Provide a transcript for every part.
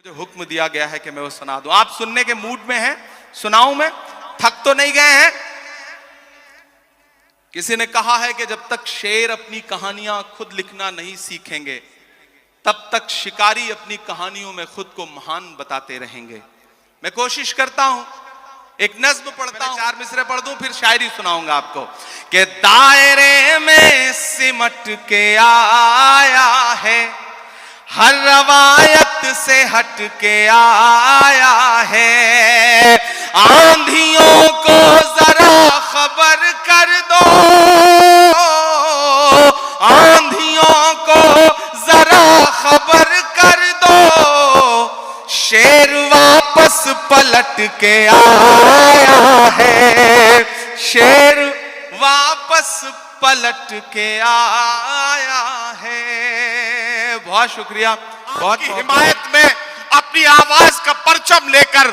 जो हुक्म दिया गया है कि मैं वो सुना दूं। आप सुनने के मूड में हैं? सुनाऊं मैं? थक तो नहीं गए हैं? किसी ने कहा है कि जब तक शेर अपनी कहानियां खुद लिखना नहीं सीखेंगे तब तक शिकारी अपनी कहानियों में खुद को महान बताते रहेंगे। मैं कोशिश करता हूं, एक नज्म पढ़ता हूं, 4 मिसरे पढ़ दूं, फिर शायरी सुनाऊंगा आपको। कि दायरे में सिमट के आया है, हर रवायत से हट के आया है, आंधियों को जरा खबर कर दो, आंधियों को जरा खबर कर दो, शेर वापस पलट के आया है, शेर वापस पलट के आया है। बहुत शुक्रिया। बहुत हिमायत में अपनी आवाज का परचम लेकर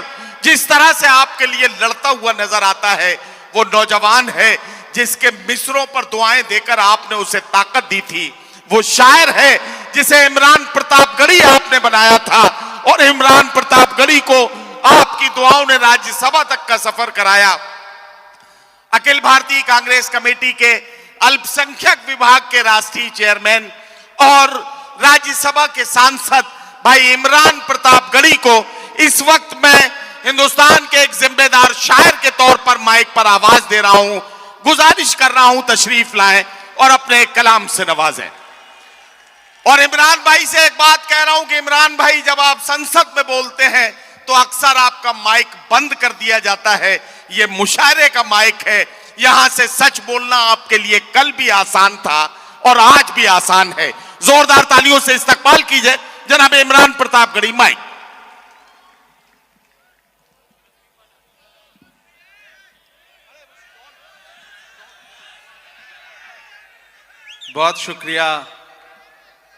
जिस तरह से आपके लिए लड़ता हुआ नजर आता है, वो नौजवान है जिसके मिसरों पर दुआएं देकर आपने उसे ताकत दी थी। वो शायर है जिसे इमरान प्रतापगढ़ी आपने बनाया था और इमरान प्रतापगढ़ी को आपकी दुआओं ने राज्यसभा तक का सफर कराया। अखिल भारतीय कांग्रेस कमेटी के अल्पसंख्यक विभाग के राष्ट्रीय चेयरमैन और राज्यसभा के सांसद भाई इमरान प्रतापगढ़ी को इस वक्त मैं हिंदुस्तान के एक जिम्मेदार शायर के तौर पर माइक पर आवाज दे रहा हूं, गुजारिश कर रहा हूं तशरीफ लाएं और अपने कलाम से नवाजें। और इमरान भाई से एक बात कह रहा हूं कि इमरान भाई, जब आप संसद में बोलते हैं तो अक्सर आपका माइक बंद कर दिया जाता है। यह मुशायरे का माइक है, यहां से सच बोलना आपके लिए कल भी आसान था और आज भी आसान है। जोरदार तालियों से इस्तकबाल कीजिए जनाब इमरान प्रतापगढ़ी। माइक। बहुत शुक्रिया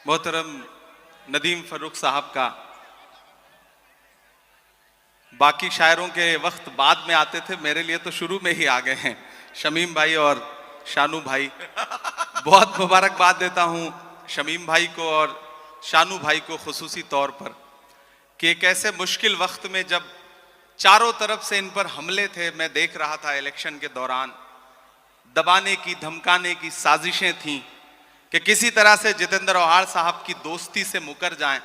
मोहतरम नदीम फरूक साहब का। बाकी शायरों के वक्त बाद में आते थे, मेरे लिए तो शुरू में ही आ गए हैं शमीम भाई और शानू भाई। बहुत मुबारकबाद देता हूं शमीम भाई को और शानू भाई को खुसूसी तौर पर कि एक ऐसे मुश्किल वक्त में जब चारों तरफ से इन पर हमले थे, मैं देख रहा था इलेक्शन के दौरान दबाने की धमकाने की साजिशें थीं कि किसी तरह से जितेंद्र औहाड़ साहब की दोस्ती से मुकर जाएं।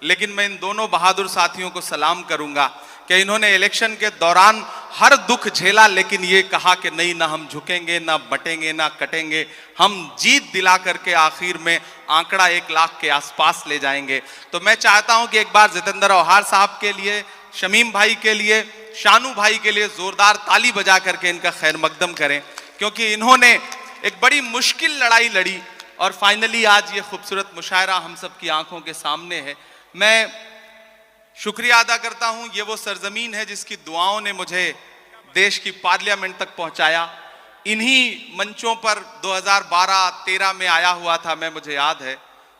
लेकिन मैं इन दोनों बहादुर साथियों को सलाम करूंगा कि इन्होंने इलेक्शन के दौरान हर दुख झेला, लेकिन ये कहा कि नहीं, ना हम झुकेंगे, ना बटेंगे, ना कटेंगे, हम जीत दिला करके आखिर में आंकड़ा 1 लाख के आसपास ले जाएंगे। तो मैं चाहता हूं कि एक बार जितेंद्र औहाड़ साहब के लिए, शमीम भाई के लिए, शानू भाई के लिए जोरदार ताली बजा करके इनका खैर मकदम करें, क्योंकि इन्होंने एक बड़ी मुश्किल लड़ाई लड़ी और फाइनली आज ये खूबसूरत मुशायरा हम सब की आंखों के सामने है। मैं शुक्रिया अदा करता हूं, ये वो सरजमीन है जिसकी दुआओं ने मुझे देश की पार्लियामेंट तक पहुंचाया। इन्हीं मंचों पर 2012-13 में आया हुआ था मैं, मुझे याद है,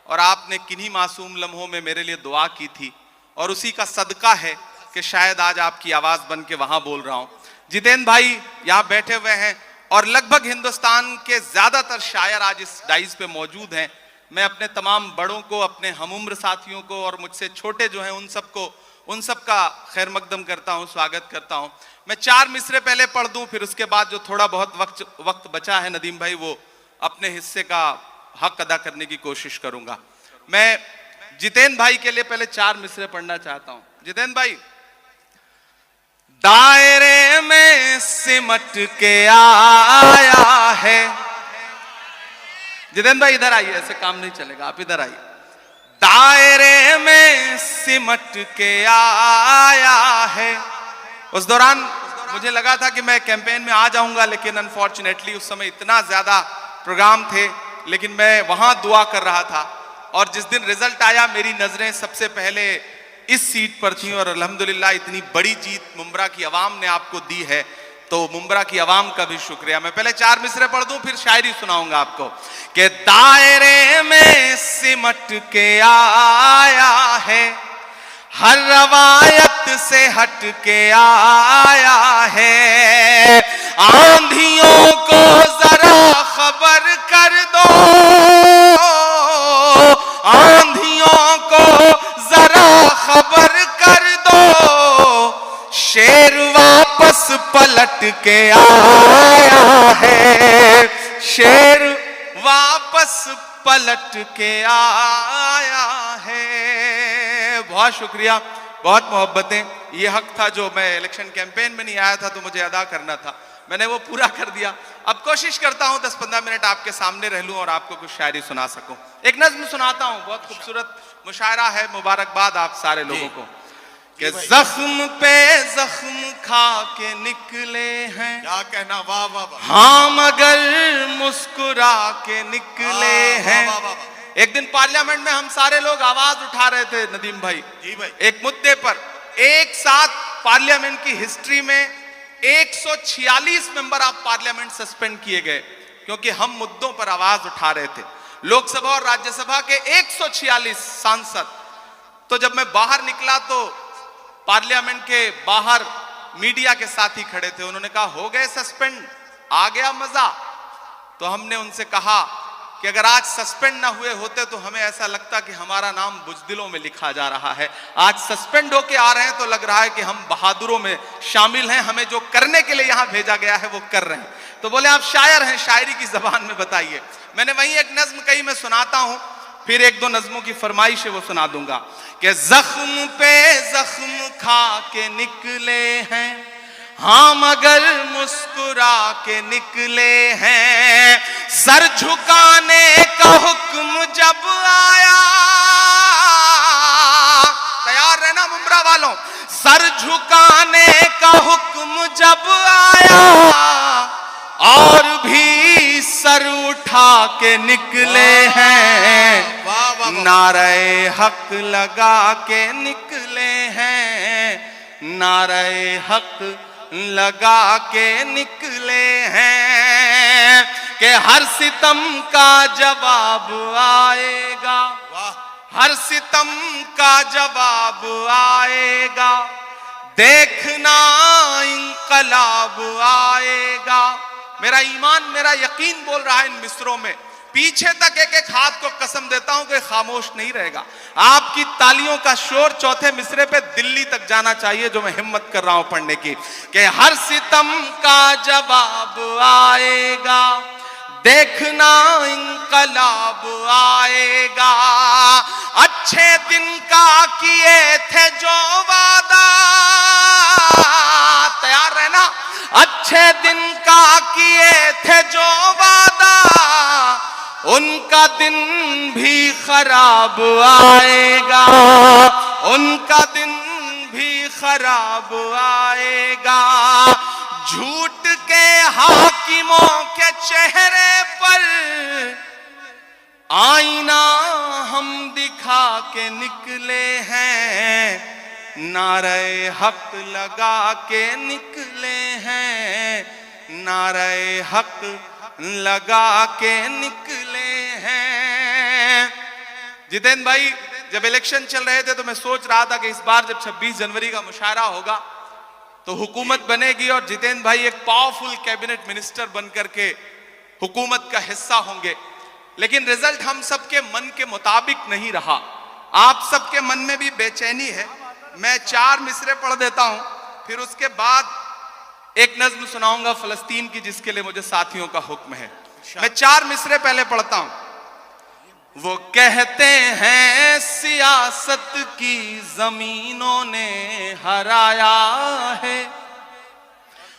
और आपने किन्हीं मासूम लम्हों में मेरे लिए दुआ की थी और उसी का सदका है कि शायद आज आपकी आवाज बन के वहां बोल रहा हूं। जितेंद्र भाई यहां बैठे हुए हैं और लगभग हिंदुस्तान के ज्यादातर शायर आज इस डाइस पे मौजूद हैं। मैं अपने तमाम बड़ों को, अपने हमउम्र साथियों को और मुझसे छोटे जो हैं उन सब का खैर मकदम करता हूं, स्वागत करता हूं। मैं 4 मिसरे पहले पढ़ दूं, फिर उसके बाद जो थोड़ा बहुत वक्त बचा है नदीम भाई, वो अपने हिस्से का हक अदा करने की कोशिश करूंगा। मैं जितेंद्र भाई के लिए पहले 4 मिसरे पढ़ना चाहता हूं। जितेंद्र भाई, दायरे में सिमट के आया है। जितेंद्र भाई इधर आइए, ऐसे काम नहीं चलेगा, आप इधर आइए। दायरे में सिमट के आया है। उस दौरान मुझे लगा था कि मैं कैंपेन में आ जाऊंगा, लेकिन अनफॉर्चुनेटली उस समय इतना ज्यादा प्रोग्राम थे, लेकिन मैं वहां दुआ कर रहा था और जिस दिन रिजल्ट आया मेरी नजरें सबसे पहले इस सीट पर थी और अल्हम्दुलिल्लाह इतनी बड़ी जीत मुंब्रा की आवाम ने आपको दी है, तो मुंब्रा की आवाम का भी शुक्रिया। मैं पहले 4 मिसरे पढ़ दूं, फिर शायरी सुनाऊंगा आपको। कि दायरे में सिमट के आया है, हर रवायत से हट के आया है, आंधियों को जरा खबर कर दो, आंधियों को जरा खबर कर पलट के आया है, शेर वापस पलट के आया है। बहुत शुक्रिया, बहुत मोहब्बतें। ये हक था जो मैं इलेक्शन कैंपेन में नहीं आया था तो मुझे अदा करना था, मैंने वो पूरा कर दिया। अब कोशिश करता हूं 10-15 मिनट आपके सामने रह लूं और आपको कुछ शायरी सुना सकूं। एक नज्म सुनाता हूं, बहुत खूबसूरत मुशायरा है। मुबारकबाद आप सारे लोगों को कि जख्म पे जख्म खा के निकले हैं, क्या कहना, वाह वाह वाह, हाँ मगर मुस्कुरा के निकले हैं। वाह, वाह, वाह। एक दिन पार्लियामेंट में हम सारे लोग आवाज उठा रहे थे नदीम भाई, जी भाई, एक मुद्दे पर। एक साथ पार्लियामेंट की हिस्ट्री में 146 मेंबर ऑफ पार्लियामेंट सस्पेंड किए गए क्योंकि हम मुद्दों पर आवाज उठा रहे थे। लोकसभा और राज्यसभा के 146 सांसद। तो जब मैं बाहर निकला तो पार्लियामेंट के बाहर मीडिया के साथी खड़े थे, उन्होंने कहा हो गए सस्पेंड, आ गया मजा। तो हमने उनसे कहा कि अगर आज सस्पेंड ना हुए होते तो हमें ऐसा लगता कि हमारा नाम बुज़दिलों में लिखा जा रहा है। आज सस्पेंड होके आ रहे हैं तो लग रहा है कि हम बहादुरों में शामिल हैं, हमें जो करने के लिए यहां भेजा गया है वो कर रहे हैं। तो बोले आप शायर हैं, शायरी की जबान में बताइए। मैंने वहीं एक नज्म कही, मैं सुनाता हूं, फिर 1-2 नज्मों की फरमाइश है वो सुना दूंगा कि जख्म पे जख्म खा के निकले हैं, हाँ मगर मुस्कुरा के निकले हैं। सर झुकाने का हुक्म जब आया, तैयार रहना मुमरा वालों, सर झुकाने का हुक्म जब आया और भी सर उठा के निकले हैं, वाह वाह, नारे हक लगा के निकले हैं, नारे हक लगा के निकले हैं कि हर सितम का जवाब आएगा, वाह, हर सितम का जवाब आएगा, देखना इंकलाब आएगा। मेरा ईमान, मेरा यकीन बोल रहा है इन मिसरों में, पीछे तक एक एक हाथ को कसम देता हूं कि खामोश नहीं रहेगा। आपकी तालियों का शोर चौथे मिसरे पे दिल्ली तक जाना चाहिए, जो मैं हिम्मत कर रहा हूं पढ़ने की, कि हर सितम का जवाब आएगा, देखना इंकलाब आएगा। अच्छे दिन का किए थे जो वादा, तैयार रहना, अच्छे दिन का किए थे जो वादा, उनका दिन भी खराब आएगा, उनका दिन भी खराब आएगा। झूठ के हाकिमों के चेहरे पर आईना हम दिखा के निकले हैं, नारे हक लगा के निकले हैं, नारे हक लगा के निकले हैं। जितेंद्र भाई, जब इलेक्शन चल रहे थे तो मैं सोच रहा था कि इस बार जब 26 जनवरी का मुशायरा होगा तो हुकूमत बनेगी और जितेंद्र भाई एक पावरफुल कैबिनेट मिनिस्टर बनकर के हुकूमत का हिस्सा होंगे। लेकिन रिजल्ट हम सबके मन के मुताबिक नहीं रहा, आप सबके मन में भी बेचैनी है। मैं 4 मिसरे पढ़ देता हूं, फिर उसके बाद एक नज्म सुनाऊंगा फलस्तीन की, जिसके लिए मुझे साथियों का हुक्म है। मैं 4 मिसरे पहले पढ़ता हूं। वो कहते हैं सियासत की जमीनों ने हराया है,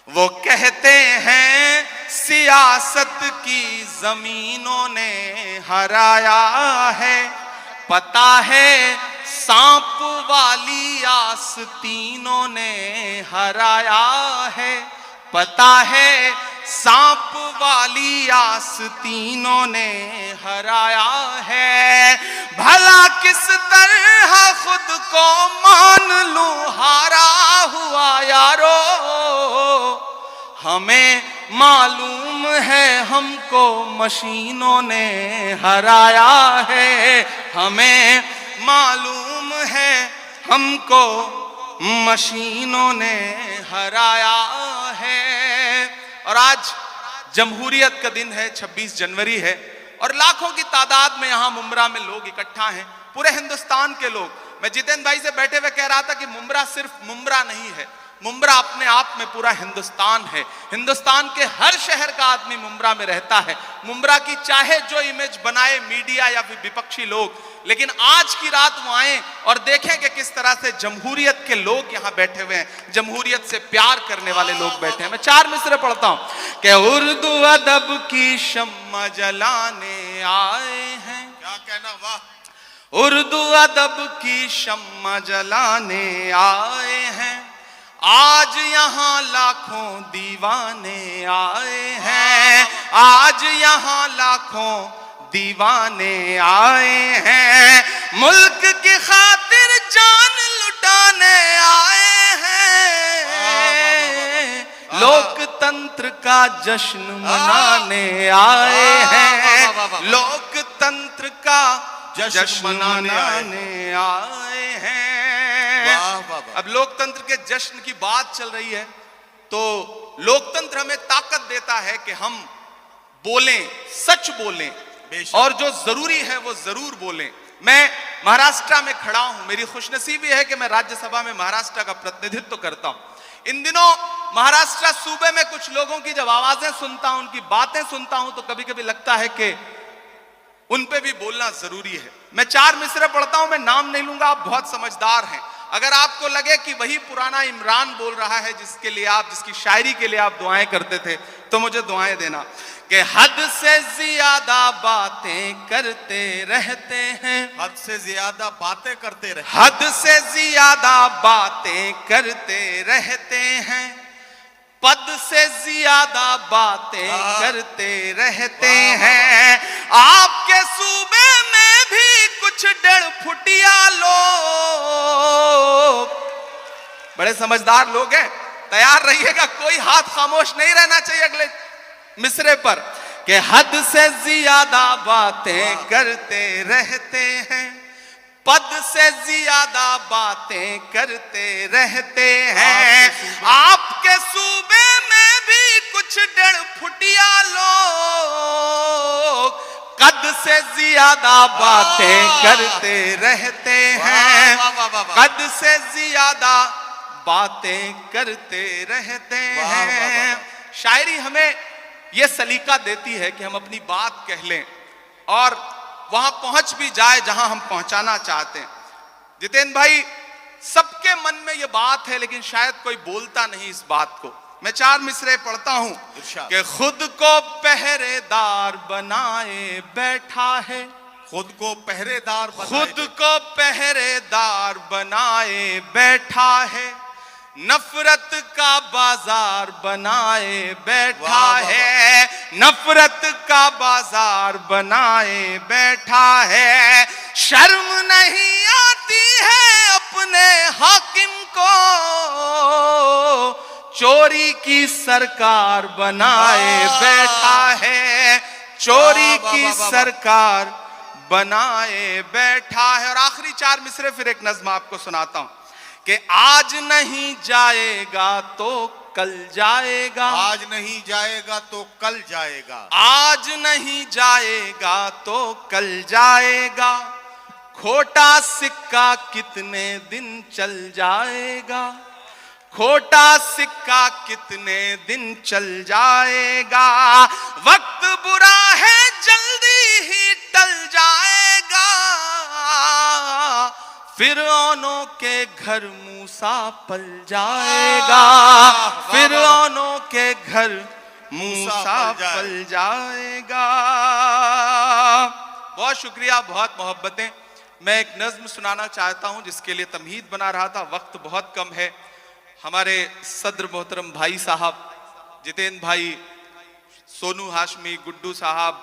वो कहते हैं सियासत की जमीनों ने हराया है। पता है सांप वाली आस्तीनों ने हराया है, पता है सांप वाली आस्तीनों ने हराया है। भला किस तरह खुद को मान लूं हारा हुआ यारो, हमें मालूम है हमको मशीनों ने हराया है, हमें मालूम है हमको मशीनों ने हराया है। और आज जमहूरियत का दिन है, 26 जनवरी है, और लाखों की तादाद में यहाँ मुमरा में लोग इकट्ठा हैं, पूरे हिंदुस्तान के लोग। मैं जितेंद्र भाई से बैठे हुए कह रहा था कि मुमरा सिर्फ मुमरा नहीं है, मुंब्रा अपने आप में पूरा हिंदुस्तान है। हिंदुस्तान के हर शहर का आदमी मुंब्रा में रहता है। मुंब्रा की चाहे जो इमेज बनाए मीडिया या फिर विपक्षी लोग, लेकिन आज की रात वो आए और देखें कि किस तरह से जमहूरियत के लोग यहाँ बैठे हुए हैं, जमहूरियत से प्यार करने वाले लोग बैठे हैं। मैं 4 मिसरे पढ़ता हूं कि उर्दू अदब की शम्मा जलाने आए हैं। क्या कहना, वाह। उर्दू अदब की शम्मा जलाने आए हैं, आज यहाँ लाखों दीवाने आए हैं, आज यहाँ लाखों दीवाने आए हैं, मुल्क की खातिर जान लुटाने आए हैं, लोकतंत्र का जश्न मनाने आए हैं, लोकतंत्र का जश्न मनाने आए हैं। अब लोकतंत्र के जश्न की बात चल रही है तो लोकतंत्र हमें ताकत देता है कि हम बोलें, सच बोलें और जो जरूरी है वो जरूर बोलें। मैं महाराष्ट्र में खड़ा हूं, मेरी खुशनसीबी है कि मैं राज्यसभा में महाराष्ट्र का प्रतिनिधित्व करता हूं। इन दिनों महाराष्ट्र सूबे में कुछ लोगों की जब आवाजें सुनता हूं, उनकी बातें सुनता हूं तो कभी कभी लगता है कि उन पे भी बोलना जरूरी है। मैं 4 मिसरे पढ़ता हूं, मैं नाम नहीं लूंगा, आप बहुत समझदार हैं। अगर आपको लगे कि वही पुराना इमरान बोल रहा है जिसके लिए आप, जिसकी शायरी के लिए आप दुआएं करते थे, तो मुझे दुआएं देना कि हद से ज्यादा बातें करते रहते हैं, हद से ज्यादा बातें करते रहते, हद से ज्यादा बातें करते रहते हैं, पद से ज्यादा बातें करते रहते हैं, आपके सूबे में भी कुछ 1.5 फुटिया लोग, बड़े समझदार लोग हैं, तैयार रहिएगा, कोई हाथ खामोश नहीं रहना चाहिए अगले मिसरे पर कि हद से ज्यादा बातें करते रहते हैं, पद से ज्यादा बातें करते रहते हैं, आपके सूबे में भी कुछ 1.5 फुटिया लोग, कद से ज्यादा बातें करते रहते हैं, कद से ज्यादा बातें करते रहते हैं। शायरी हमें यह सलीका देती है कि हम अपनी बात कह लें और वहां पहुंच भी जाए जहां हम पहुंचाना चाहते हैं। जितेंद्र भाई, सबके मन में यह बात है लेकिन शायद कोई बोलता नहीं इस बात को। मैं 4 मिसरे पढ़ता हूं कि खुद को पहरेदार बनाए बैठा है, खुद को पहरेदार, खुद को पहरेदार बनाए बैठा है, नफरत का बाजार बनाए बैठा है, नफरत का बाजार बनाए बैठा है, शर्म नहीं आती है अपने हाकिम को, चोरी की सरकार बनाए बैठा है, चोरी की सरकार बनाए बैठा है। और आखिरी 4 मिसरे फिर एक नज्म आपको सुनाता हूं कि आज नहीं जाएगा तो कल जाएगा, आज नहीं जाएगा तो कल जाएगा, आज नहीं जाएगा तो कल जाएगा, खोटा सिक्का कितने दिन चल जाएगा, खोटा सिक्का कितने दिन चल जाएगा, वक्त बुरा है जल्दी ही टल जाएगा, फिरौनों के घर मूसा पल जाएगा, फिरौनों के घर मूसा पल जाएगा। बहुत शुक्रिया, बहुत मोहब्बतें। मैं एक नज्म सुनाना चाहता हूं जिसके लिए तमहीद बना रहा था, वक्त बहुत कम है। हमारे सदर मोहतरम भाई साहब जितेंद्र भाई, सोनू हाशमी, गुड्डू साहब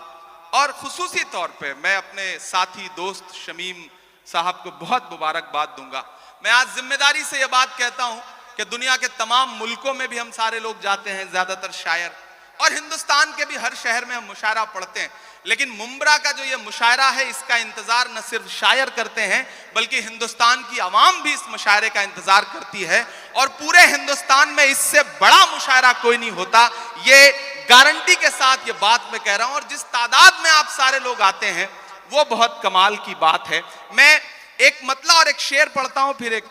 और खुसूसी तौर पे मैं अपने साथी दोस्त शमीम साहब को बहुत मुबारकबाद दूंगा। मैं आज जिम्मेदारी से यह बात कहता हूं कि दुनिया के तमाम मुल्कों में भी हम सारे लोग जाते हैं, ज्यादातर शायर, और हिंदुस्तान के भी हर शहर में हम मुशायरा पढ़ते हैं, लेकिन मुंब्रा का जो ये मुशायरा है इसका इंतजार न सिर्फ शायर करते हैं बल्कि हिंदुस्तान की आवाम भी इस मुशायरे का इंतजार करती है, और पूरे हिंदुस्तान में इससे बड़ा मुशायरा कोई नहीं होता। ये गारंटी के साथ ये बात मैं कह रहा हूं, और जिस तादाद में आप सारे लोग आते हैं वो बहुत कमाल की बात है। मैं एक मतला और एक शेर पढ़ता हूं, फिर एक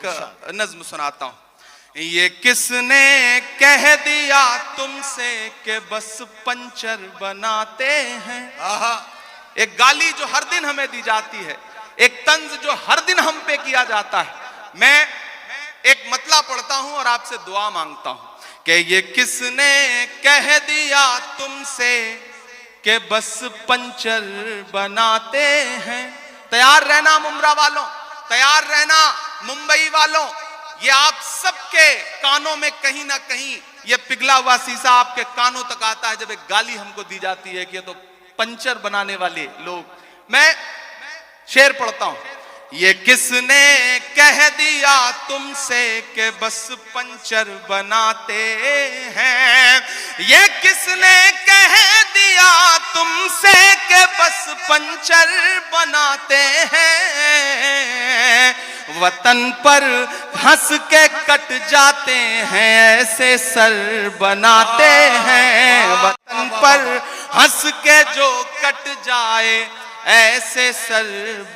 नज्म सुनाता हूं ये किसने कह दिया तुमसे कि बस पंचर बनाते हैं। एक गाली जो हर दिन हमें दी जाती है, एक तंज जो हर दिन हम पे किया जाता है। मैं एक मतला पढ़ता हूं और आपसे दुआ मांगता हूं कि ये किसने कह दिया तुमसे कि बस पंचर बनाते हैं। तैयार रहना मुमरा वालों, तैयार रहना मुंबई वालों। ये आप सबके कानों में कहीं ना कहीं ये पिघला हुआ शीशा आपके कानों तक आता है जब एक गाली हमको दी जाती है कि ये तो पंचर बनाने वाले लोग। मैं शेर पढ़ता हूं। ये किसने कह दिया तुमसे कि बस पंचर बनाते हैं। ये किसने कह दिया तुमसे कि बस पंचर बनाते हैं। वतन पर हंस के कट जाते हैं ऐसे सर बनाते हैं। वतन पर हंस के जो कट जाए ऐसे सर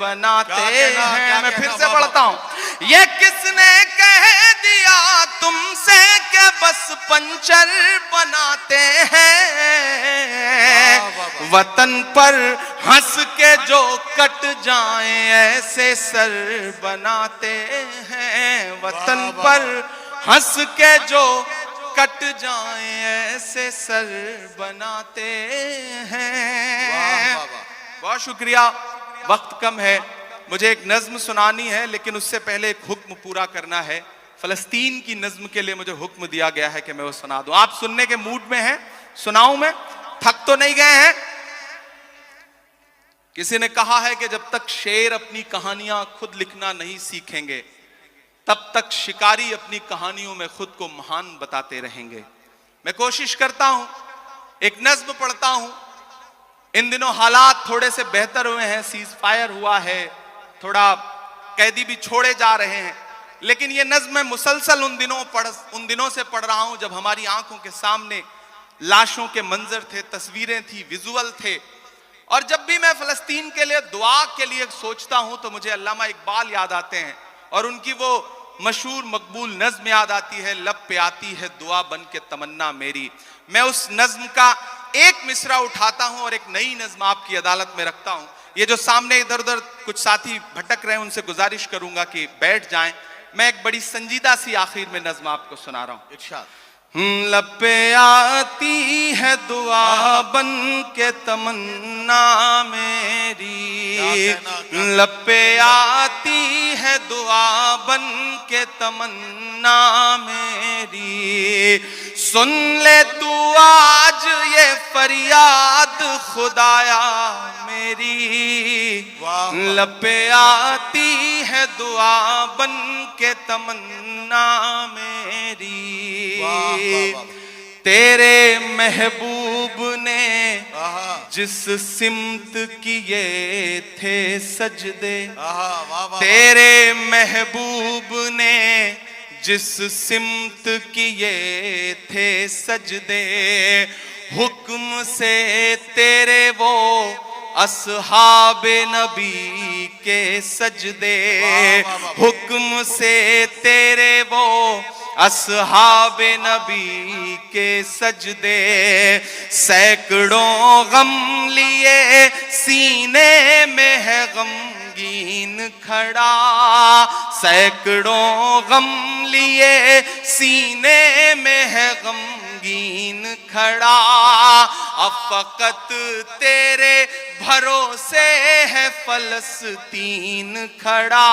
बनाते हैं। मैं फिर से पढ़ता हूं। ये किसने कह दिया तुमसे कि बस पंचर बनाते हैं। वतन पर हंस के जो कट जाएं ऐसे सर बनाते हैं। वतन पर हंस के जो कट जाएं ऐसे सर बनाते हैं। बहुत शुक्रिया, वक्त कम है, मुझे एक नज्म सुनानी है लेकिन उससे पहले एक हुक्म पूरा करना है। फलस्तीन की नज्म के लिए मुझे हुक्म दिया गया है कि मैं वो सुना दूं। आप सुनने के मूड में हैं? सुनाऊं मैं? थक तो नहीं गए हैं? किसी ने कहा है कि जब तक शेर अपनी कहानियां खुद लिखना नहीं सीखेंगे तब तक शिकारी अपनी कहानियों में खुद को महान बताते रहेंगे। मैं कोशिश करता हूं, एक नज्म पढ़ता हूं। इन दिनों हालात थोड़े से बेहतर हुए हैं, सीज फायर हुआ है, थोड़ा कैदी भी छोड़े जा रहे हैं, लेकिन ये नज्म मैं मुसलसल उन दिनों से पढ़ रहा हूं जब हमारी आंखों के सामने लाशों के मंजर थे, तस्वीरें थी, विजुअल थे। और जब भी मैं फलस्तीन के लिए दुआ के लिए सोचता हूं तो मुझे अल्लामा इकबाल याद आते हैं और उनकी वो मशहूर मकबूल नज्म याद आती है, लब पे आती है दुआ बन के तमन्ना मेरी। मैं उस नज्म का एक मिसरा उठाता हूं और एक नई नज्म आपकी अदालत में रखता हूं। ये जो सामने इधर उधर कुछ साथी भटक रहे हैं उनसे गुजारिश करूंगा कि बैठ जाएं। मैं एक बड़ी संजीदा सी आखिर में नज्म आपको सुना रहा हूं। इरशाद। लब पे आती है दुआ बन के तमन्ना मेरी। लब पे आती है दुआ बन के तमन्ना मेरी। सुन ले तू आज ये फरियाद खुदाया मेरी। लब पे आती है दुआ बन के तमन्ना मेरी। तेरे महबूब ने जिस सिमत किए थे सजदे। तेरे महबूब ने जिस सिमत किए थे सजदे। हुक्म से तेरे वो अस्हाबे नबी के सजदे। हुक्म से तेरे वो अस्हाबे नबी के सजदे। सैकड़ों गम लिए सीने में है गमगीन खड़ा। सैकड़ों गम लिए सीने में है गमगीन खड़ा। अब फकत तेरे भरोसे है फलस्तीन खड़ा।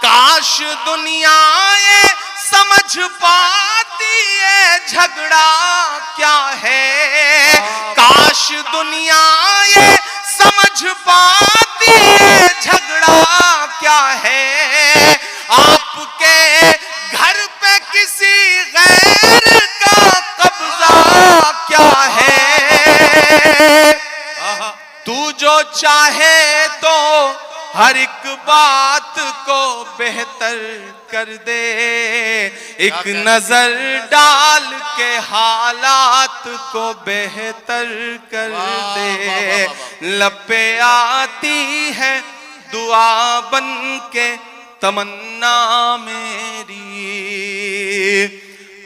काश दुनिया ये समझ पाती है झगड़ा क्या है। काश दुनिया ये समझ पाती है झगड़ा क्या है। आपके घर पे किसी गैर का कब्जा क्या है। तू जो चाहे तो हर एक बात को बेहतर कर दे। एक नजर डाल के हालात को बेहतर कर दे। लब पे आती है दुआ बन के तमन्ना मेरी।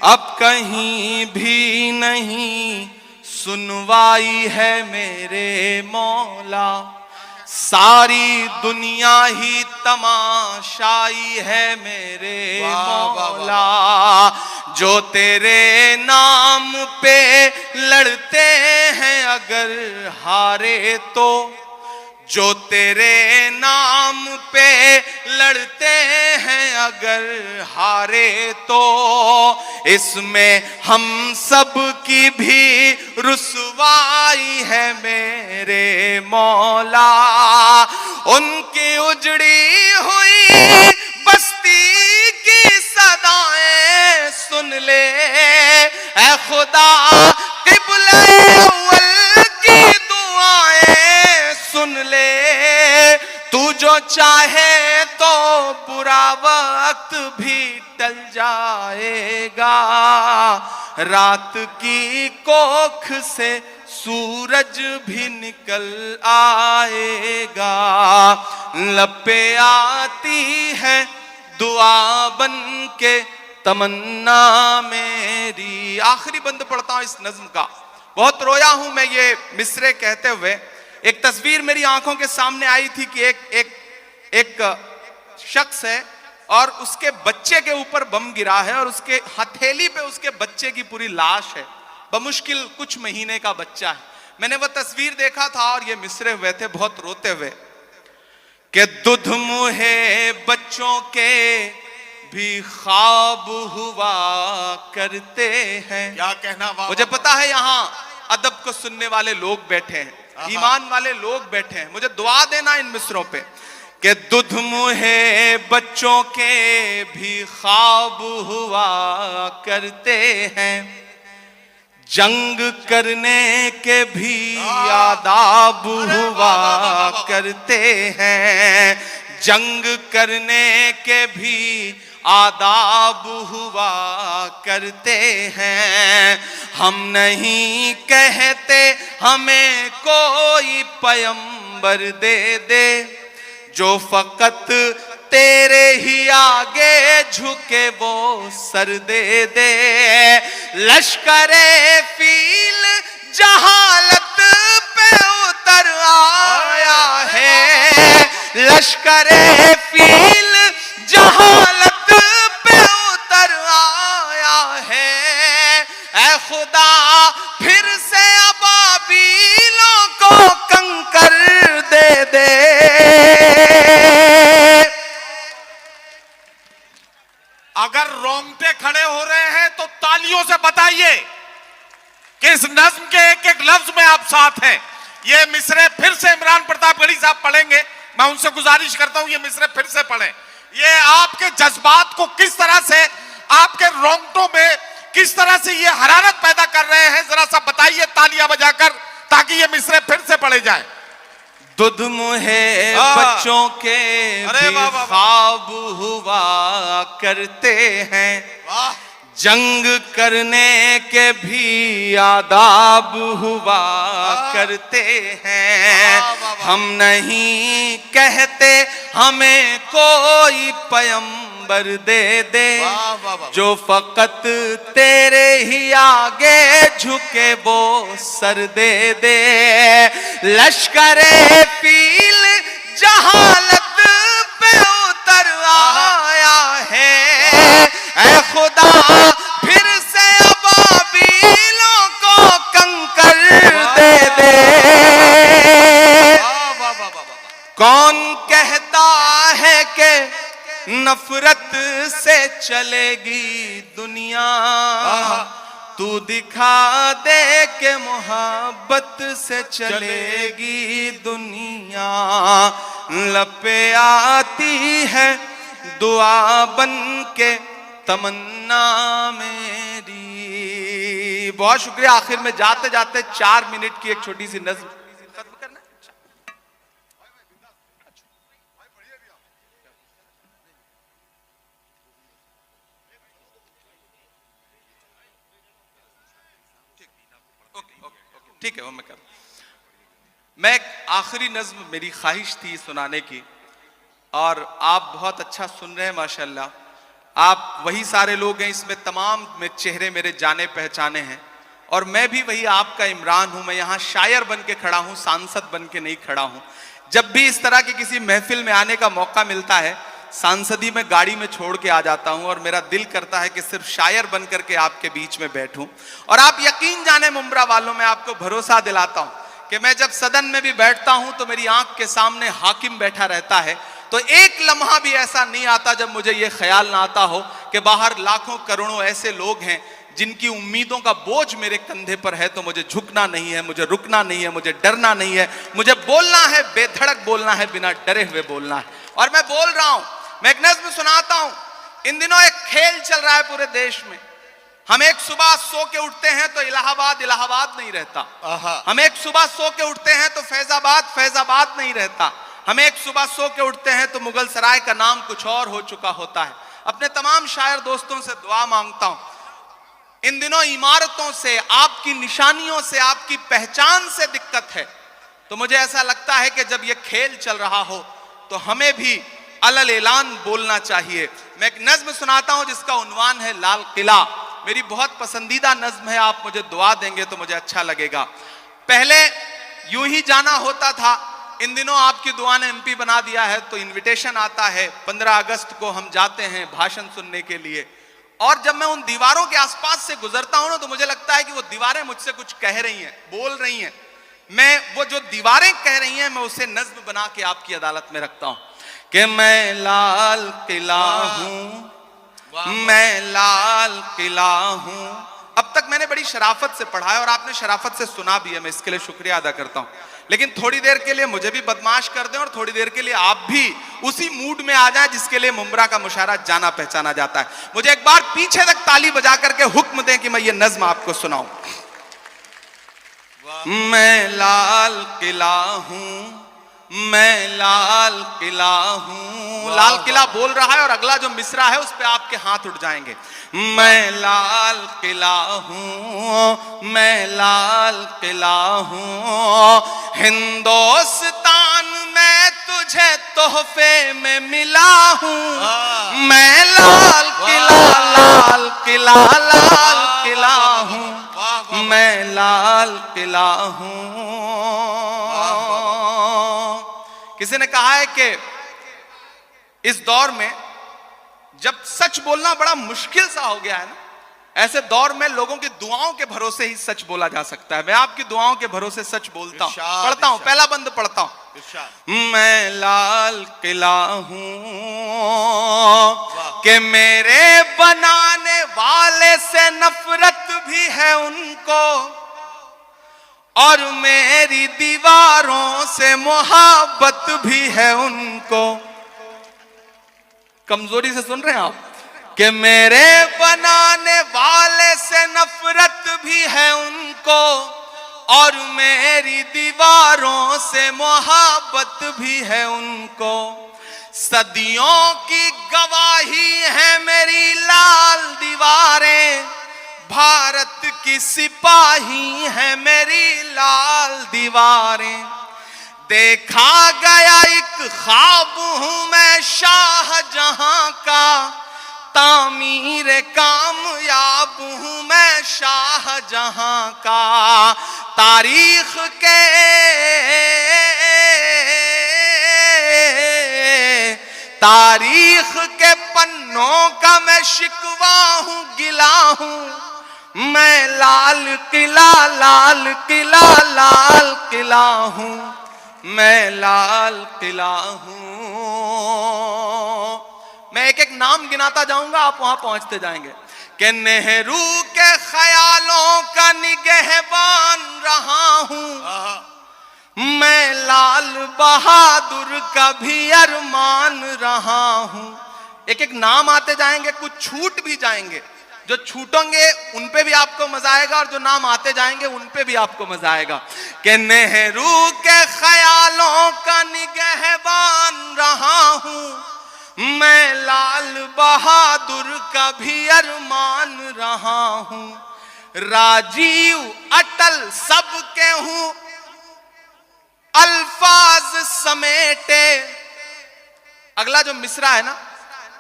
अब कहीं भी नहीं सुनवाई है मेरे मौला, सारी दुनिया ही तमाशाई है मेरे मौला। जो तेरे नाम पे लड़ते हैं अगर हारे तो, जो तेरे नाम पे लड़ते हैं अगर हारे तो, इसमें हम सब की भी रुसवाई है मेरे मौला। उनकी उजड़ी हुई बस्ती की सदाएं सुन ले ऐ खुदा, क़िबला अव्वल की दुआएं सुन ले। तू जो चाहे तो बुरा वक्त भी टल जाएगा, रात की कोख से सूरज भी निकल आएगा। लपे आती है दुआ बन के तमन्ना मेरी। आखिरी बंद पढ़ता हूं इस नज्म का। बहुत रोया हूं मैं ये मिसरे कहते हुए। एक तस्वीर मेरी आंखों के सामने आई थी कि एक शख्स है और उसके बच्चे के ऊपर बम गिरा है और उसके हथेली पे उसके बच्चे की पूरी लाश है, बमुश्किल कुछ महीने का बच्चा है। मैंने वह तस्वीर देखा था और ये मिसरे हुए थे बहुत रोते हुए कि दुध मुहे बच्चों के भी ख्वाब हुआ करते हैं। क्या कहना। मुझे पता है यहाँ अदब को सुनने वाले लोग बैठे हैं, ईमान वाले लोग बैठे हैं, मुझे दुआ देना इन मिसरों पे कि दुध मुहे बच्चों के भी ख्वाब हुआ करते हैं, जंग करने के भी आदाब हुआ करते हैं, जंग करने के भी आदाब हुआ करते हैं। हम नहीं कहते हमें कोई पैगंबर दे दे, जो फकत तेरे ही आगे झुके वो सर दे दे। लश्करे फील जहालत पे उतर आया है, लश्करे फील जहालत पे उतर आया है। ऐ खुदा फिर से अबाबीलों को कंकर दे दे। अगर रोंगटे खड़े हो रहे हैं तो तालियों से बताइए कि इस नज्म के एक एक लफ्ज में आप साथ हैं। ये मिसरे फिर से इमरान प्रतापगढ़ी साहब पढ़ेंगे। मैं उनसे गुजारिश करता हूं ये मिसरे फिर से पढ़ें। ये आपके जज्बात को किस तरह से, आपके रोंगटों में किस तरह से ये हरारत पैदा कर रहे हैं, जरा सा बताइए तालियां बजाकर, ताकि ये मिसरे फिर से पढ़े जाए। दुध मुहे बच्चों के भी ख्वाब हुआ करते हैं, जंग करने के भी आदाब हुआ करते हैं। हम नहीं कहते हमें कोई पैगंबर दे दे, जो फकत तेरे ही आगे झुके वो सर दे दे। लश्करे फील जहालत पे उतर आया है, ऐ खुदा फिर से अबाबीलों को कंकर दे दे। कौन कहता है कि नफरत से चलेगी दुनिया, तू दिखा दे के मोहब्बत से चलेगी दुनिया। लपे आती है दुआ बन के तमन्ना मेरी। बहुत शुक्रिया। आखिर में जाते जाते 4 मिनट की एक छोटी सी नज्म खत्म करना। ठीक है वो मैं कर। मैं आखिरी नज्म मेरी ख्वाहिश थी सुनाने की और आप बहुत अच्छा सुन रहे हैं माशाल्लाह। आप वही सारे लोग हैं, इसमें तमाम में चेहरे मेरे जाने पहचाने हैं, और मैं भी वही आपका इमरान हूं। मैं यहां शायर बन के खड़ा हूं, सांसद बन के नहीं खड़ा हूं। जब भी इस तरह की किसी महफिल में आने का मौका मिलता है, सांसदी में गाड़ी में छोड़ के आ जाता हूं, और मेरा दिल करता है कि सिर्फ शायर बन करके आपके बीच में बैठूं। और आप यकीन जाने मुंब्रा वालों, मैं आपको भरोसा दिलाता हूं कि मैं जब सदन में भी बैठता हूं तो मेरी आंख के सामने हाकिम बैठा रहता है, तो एक लम्हा भी ऐसा नहीं आता जब मुझे यह ख्याल ना आता हो कि बाहर लाखों करोड़ों ऐसे लोग हैं जिनकी उम्मीदों का बोझ मेरे कंधे पर है। तो मुझे झुकना नहीं है, मुझे रुकना नहीं है, मुझे डरना नहीं है, मुझे बोलना है, बेधड़क बोलना है, बिना डरे हुए बोलना है। और मैं बोल रहा हूं, मैं एक नज़्म सुनाता हूं। इन दिनों एक खेल चल रहा है पूरे देश में। हम एक सुबह सो के उठते हैं तो इलाहाबाद इलाहाबाद नहीं रहता, हम एक सुबह सो के उठते हैं तो फैजाबाद फैजाबाद नहीं रहता, हम एक सुबह सो के उठते हैं तो मुगल सराय का नाम कुछ और हो चुका होता है। अपने तमाम शायर दोस्तों से दुआ मांगता हूं, इन दिनों इमारतों से, आपकी निशानियों से, आपकी पहचान से दिक्कत है, तो मुझे ऐसा लगता है कि जब यह खेल चल रहा हो तो हमें भी अलल ऐलान बोलना चाहिए। मैं एक नज्म सुनाता हूं जिसका उन्वान है लाल किला। मेरी बहुत पसंदीदा नज्म है, आप मुझे दुआ देंगे तो मुझे अच्छा लगेगा। पहले यूं ही जाना होता था, इन दिनों आपकी दुआ ने एमपी बना दिया है, तो इनविटेशन आता है, 15 अगस्त को हम जाते हैं भाषण सुनने के लिए। और जब मैं उन दीवारों के आसपास से गुजरता हूं ना, तो मुझे लगता है कि वो दीवारें मुझसे कुछ कह रही हैं, बोल रही हैं। मैं वो जो दीवारें कह रही हैं, मैं उसे नज्म बना के आपकी अदालत में रखता हूं कि मैं लाल किला हूं, मैं लाल किला हूं। अब तक मैंने बड़ी शराफत से पढ़ा है और आपने शराफत से सुना भी है, मैं इसके लिए शुक्रिया अदा करता हूं। लेकिन थोड़ी देर के लिए मुझे भी बदमाश कर दें और थोड़ी देर के लिए आप भी उसी मूड में आ जाएं जिसके लिए मुंब्रा का मुशायरा जाना पहचाना जाता है। मुझे एक बार पीछे तक ताली बजा करके हुक्म दें कि मैं ये नज्म आपको सुनाऊं। मैं लाल किला हूं, मैं लाल किला हूं। लाल किला बोल रहा है और अगला जो मिसरा है उस पे आपके हाथ उठ जाएंगे। मैं लाल किला हूं, मैं लाल किला हूं, हिंदुस्तान में तुझे तोहफे में मिला हूं। मैं लाल किला, लाल किला, लाल किला हूं, मैं लाल किला हूं। किसी ने कहा है कि इस दौर में जब सच बोलना बड़ा मुश्किल सा हो गया है ना, ऐसे दौर में लोगों की दुआओं के भरोसे ही सच बोला जा सकता है। मैं आपकी दुआओं के भरोसे सच बोलता हूं, पढ़ता हूं, पहला बंद पढ़ता हूं। मैं लाल किला हूं कि मेरे बनाने वाले से नफरत भी है उनको, और मेरी दीवारों से मोहब्बत भी है उनको। कमजोरी से सुन रहे हैं आप? कि मेरे बनाने वाले से नफरत भी है उनको, और मेरी दीवारों से मोहब्बत भी है उनको। सदियों की गवाही है मेरी लाल दीवारें, भारत की सिपाही है मेरी लाल दीवारें। देखा गया एक ख्वाब हूं मैं शाहजहां का, तामीर कामयाब हूं मैं शाहजहां का। तारीख के पन्नों का मैं शिकवा हूं, गिला हूं। मैं लाल किला, लाल किला, लाल किला हूं, मैं लाल किला हूं। मैं एक एक नाम गिनाता जाऊंगा, आप वहां पहुंचते जाएंगे। कि नेहरू के ख्यालों का निगहबान रहा हूं, मैं लाल बहादुर का भी अरमान रहा हूं। एक एक नाम आते जाएंगे, कुछ छूट भी जाएंगे। जो छूटेंगे उन पे भी आपको मजा आएगा, और जो नाम आते जाएंगे उन पे भी आपको मजा आएगा। कि नेहरू के ख्यालों का निगहबान रहा हूं, मैं लाल बहादुर का भी अरमान रहा हूं। राजीव अटल सबके हूं, अल्फाज समेटे। अगला जो मिसरा है ना,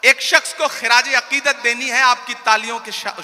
एक शख्स को खिराज अकीदत देनी है, आपकी तालियों के शोर